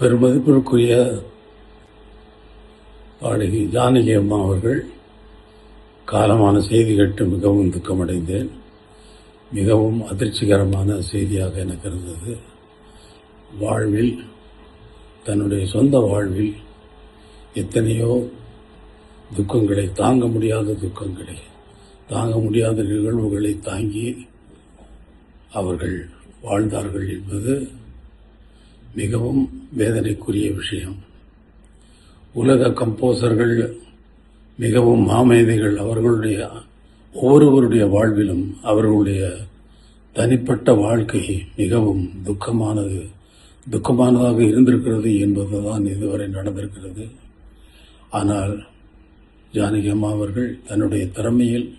பெருமதிப்பிற்குரிய பாடகி ஜானகி அம்மா அவர்கள் காலமான செய்தி கேட்டு மிகவும் துக்கமடைந்தேன். மிகவும் அதிர்ச்சிகரமான செய்தியாக எனக்கு இருந்தது. வாழ்வில், தன்னுடைய சொந்த வாழ்வில் எத்தனையோ துக்கங்களை, தாங்க முடியாத துக்கங்களை, தாங்க முடியாத நிகழ்வுகளை தாங்கி அவர்கள் வாழ்ந்தார்கள் என்பது மிகவும் வேதனைக்குரிய விஷயம். உலக கம்போசர்கள் மிகவும் மாமேதைகள். அவர்களுடைய ஒவ்வொருவருடைய வாழ்விலும் அவர்களுடைய தனிப்பட்ட வாழ்க்கை மிகவும் துக்கமானதாக இருந்திருக்கிறது என்பதுதான் இதுவரை நடந்திருக்கிறது. ஆனால் ஜானகி அம்மா அவர்கள் தன்னுடைய திறமையில்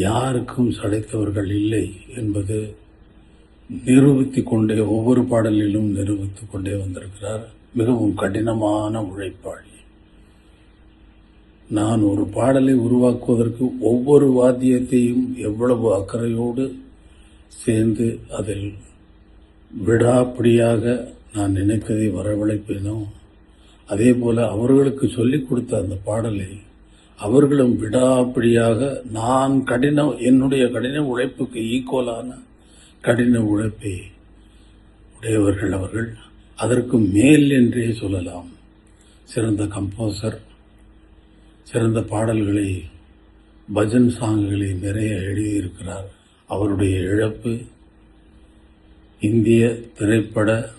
யாருக்கும் சளைத்தவர்கள் இல்லை என்பது நிரூபித்துக் கொண்டே, ஒவ்வொரு பாடலிலும் நிரூபித்துக் கொண்டே வந்திருக்கிறார். மிகவும் கடினமான உழைப்பாளி. நான் ஒரு பாடலை உருவாக்குவதற்கு ஒவ்வொரு வாத்தியத்தையும் எவ்வளவு அக்கறையோடு சேர்ந்து அதில் விடாப்பிடியாக நான் நினைத்ததை வரவழைப்பேனோ, அதே போல அவர்களுக்கு சொல்லிக் கொடுத்த அந்த பாடலை அவர்களும் விடாப்பிடியாக என்னுடைய கடின உழைப்புக்கு ஈக்குவலான கடின உழைப்பை உடையவர்கள் அவர்கள். அதற்கு மேல் என்றே சொல்லலாம். சிறந்த கம்போசர், சிறந்த பாடல்களை, பஜன் சாங்குகளை நிறைய எழுதியிருக்கிறார். அவருடைய இழப்பு இந்திய திரைப்பட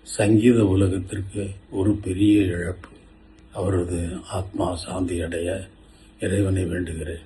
சங்கீத உலகத்திற்கு ஒரு பெரிய இழப்பு. அவரது ஆத்மா சாந்தி அடைய இறைவனை வேண்டுகிறேன்.